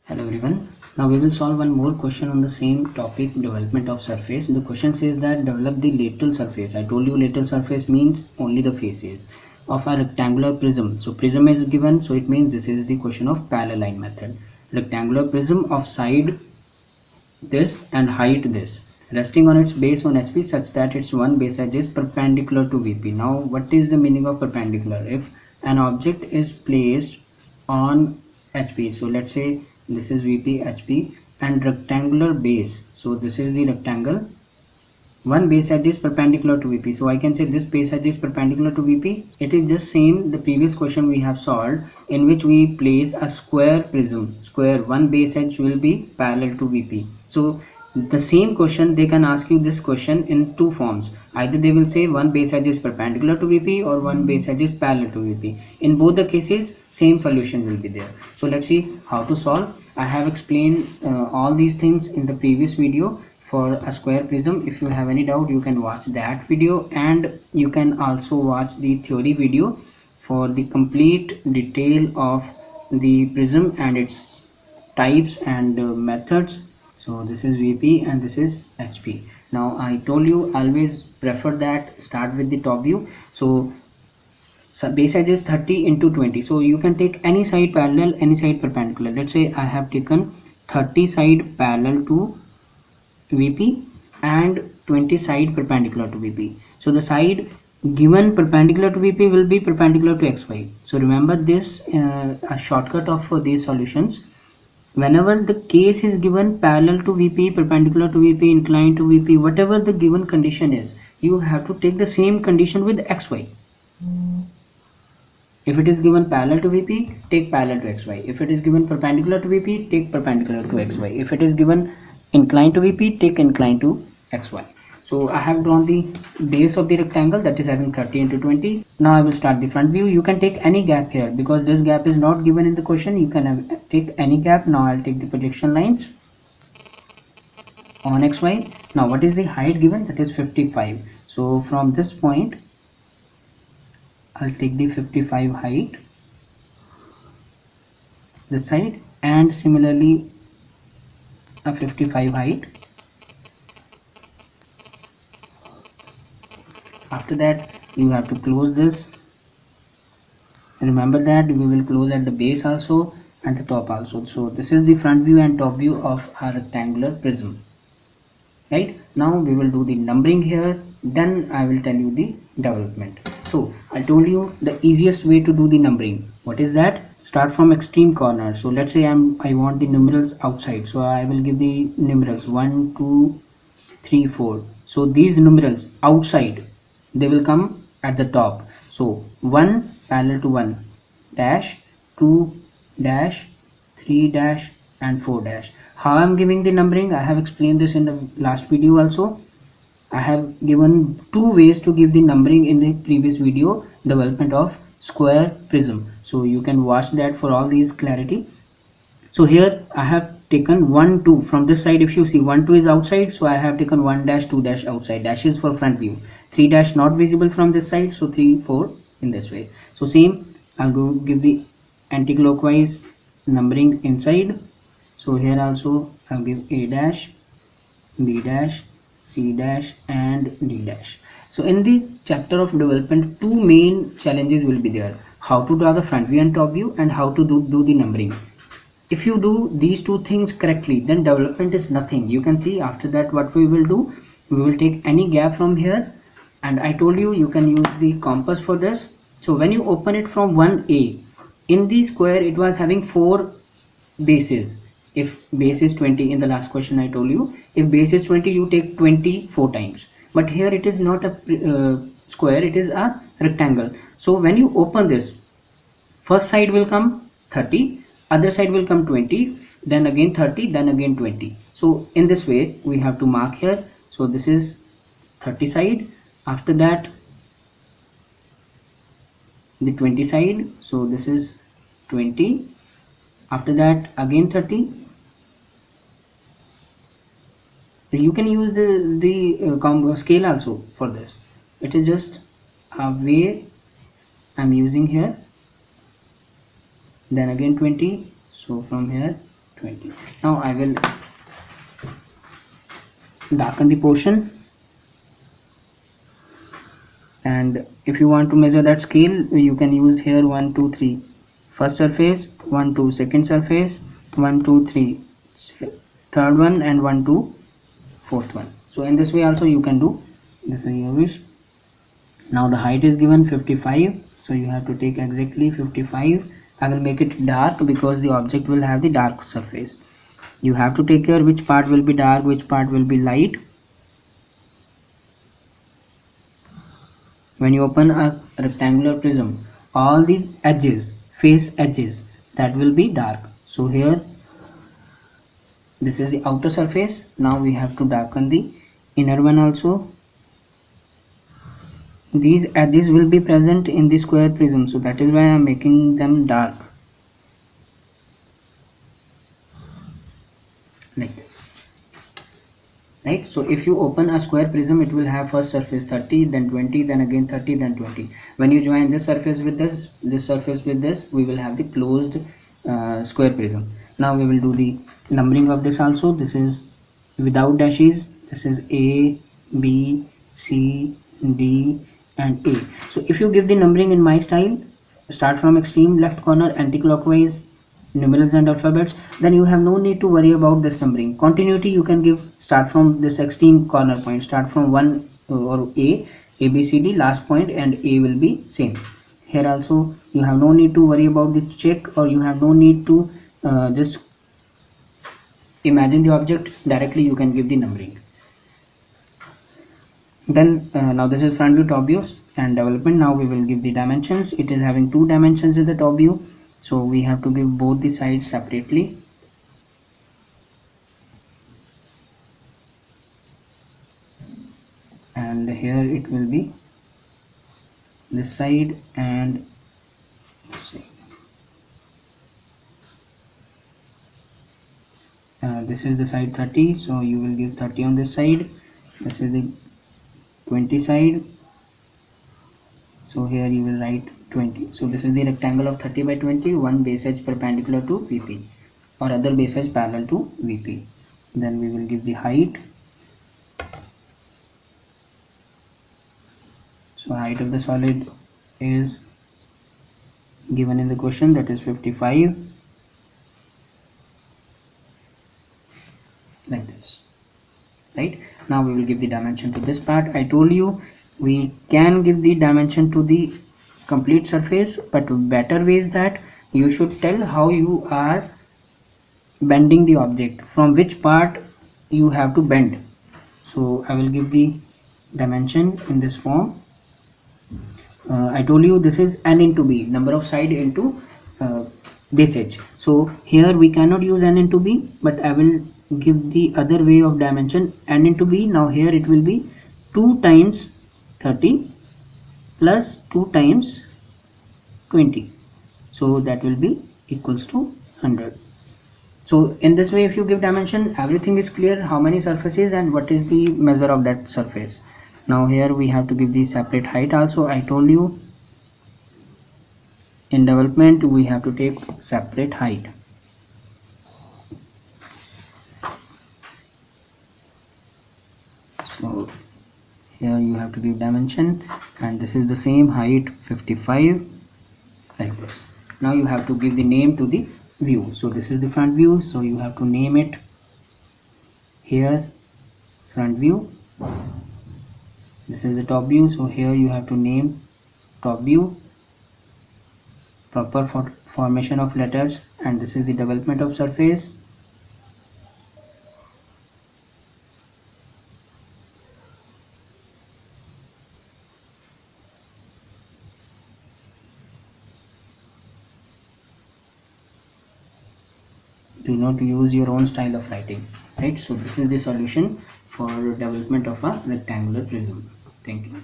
Hello everyone. Now we will solve one more question on the same topic, development of surface. The question says that develop the lateral surface. I told you lateral surface means only the faces of a rectangular prism. So prism is given, so it means this is the question of parallel line method. Rectangular prism of side this and height this, resting on its base on HP such that its one base edge is perpendicular to VP. Now what is the meaning of perpendicular? If an object is placed on HP, so let's say this is VP HP and rectangular base, so this is the rectangle, one base edge is perpendicular to VP, so I can say this base edge is perpendicular to VP. It is just same the previous question we have solved, in which we place a square prism. Square, one base edge will be parallel to VP. So the same question, they can ask you this question in two forms. Either they will say one base edge is perpendicular to VP or one base edge is parallel to VP. In both the cases, same solution will be there. So let's see how to solve. I have explained all these things in the previous video for a square prism. If you have any doubt, you can watch that video, and you can also watch the theory video for the complete detail of the prism and its types and methods. So this is VP and this is HP. Now I told you always prefer that start with the top view. So base edge is 30 into 20, so you can take any side parallel, any side perpendicular. Let's say I have taken 30 side parallel to VP and 20 side perpendicular to VP. So the side given perpendicular to VP will be perpendicular to XY. So remember this, a shortcut of these solutions. Whenever the case is given parallel to VP, perpendicular to VP, inclined to VP, whatever the given condition is, you have to take the same condition with XY. If it is given parallel to VP, take parallel to XY. If it is given perpendicular to VP, take perpendicular to XY. If it is given inclined to VP, take inclined to XY. So I have drawn the base of the rectangle, that is having 30 into 20. Now I will start the front view. You can take any gap here because this gap is not given in the question. You can take any gap. Now I'll take the projection lines on XY. Now what is the height given? That is 55. So from this point, I'll take the 55 height this side, and similarly a 55 height. After that you have to close this. Remember that we will close at the base also and the top also. So this is the front view and top view of our rectangular prism. Right, now we will do the numbering here, then I will tell you the development. So I told you the easiest way to do the numbering. What is that? Start from extreme corner. So let's say I want the numerals outside, so I will give the numerals 1 2 3 4. So these numerals outside, they will come at the top. So 1 parallel to 1 dash, 2 dash, 3 dash and 4 dash. How I am giving the numbering, I have explained this in the last video also. I have given two ways to give the numbering in the previous video, development of square prism. So you can watch that for all these clarity. So here I have taken 1 2 from this side. If you see 1 2 is outside, so I have taken 1 dash 2 dash outside. Dash is for front view. 3 dash not visible from this side, so 3 4 in this way. So same, I'll go give the anti-clockwise numbering inside. So here also I'll give A dash, B dash, C dash and D dash. So in the chapter of development, two main challenges will be there: how to draw the front view and top view, and how to do the numbering. If you do these two things correctly, then development is nothing. You can see after that what we will do. We will take any gap from here, and I told you you can use the compass for this. So when you open it from 1A, in the square it was having 4 bases. If base is 20, in the last question I told you, if base is 20, you take 20 4 times. But here it is not a square, it is a rectangle. So when you open this, first side will come 30, other side will come 20, then again 30, then again 20. So in this way we have to mark here. So this is 30 side, after that the 20 side, so this is 20, after that again 30. You can use the scale also for this. It is just a way I'm using here. Then again 20. So from here 20. Now I will darken the portion, and if you want to measure that scale, you can use here 1 2 3 first surface, 1 2 second surface, 1 2 3 third one, and 1 2 fourth one. So in this way also you can do. This is your wish. Now the height is given 55, so you have to take exactly 55. I will make it dark because the object will have the dark surface. You have to take care which part will be dark, which part will be light. When you open a rectangular prism, all the edges, face edges, that will be dark. So here this is the outer surface. Now we have to darken the inner one also. These edges will be present in the square prism, so that is why I am making them dark like this. Right, so if you open a square prism, it will have first surface 30, then 20, then again 30, then 20. When you join this surface with this surface with this, we will have the closed square prism. Now we will do the numbering of this also. This is without dashes. This is A, B, C, D, and A. So if you give the numbering in my style, start from extreme left corner anti-clockwise, numerals and alphabets, then you have no need to worry about this numbering. Continuity you can give, start from this extreme corner point, start from 1 or A B C D, last point, and A will be same. Here also you have no need to worry about the check, or you have no need to just imagine the object, directly you can give the numbering. Then now this is front view, top view, and development. Now we will give the dimensions. It is having 2 dimensions in the top view, so we have to give both the sides separately. And here it will be this side and this side. This is the side 30, so you will give 30 on this side. This is the 20 side, so here you will write 20. So this is the rectangle of 30 by 20, one base edge perpendicular to VP or other base edge parallel to VP. Then we will give the height. So height of the solid is given in the question, that is 55, like this. Right, now we will give the dimension to this part. I told you we can give the dimension to the complete surface, but better way is that you should tell how you are bending the object, from which part you have to bend. So I will give the dimension in this form. I told you this is n into b, number of side into base edge. So here we cannot use n into b, but I will give the other way of dimension, n into b. Now here it will be 2 times 30 plus 2 times 20, so that will be equals to 100. So in this way, if you give dimension, everything is clear, how many surfaces and what is the measure of that surface. Now here we have to give the separate height also. I told you in development we have to take separate height. So here you have to give dimension, and this is the same height 55, like this. Now you have to give the name to the view. So this is the front view, so you have to name it here front view. This is the top view, so here you have to name top view, proper formation of letters, and this is the development of surface. Do not use your own style of writing, right? So this is the solution for development of a rectangular prism. Thank you.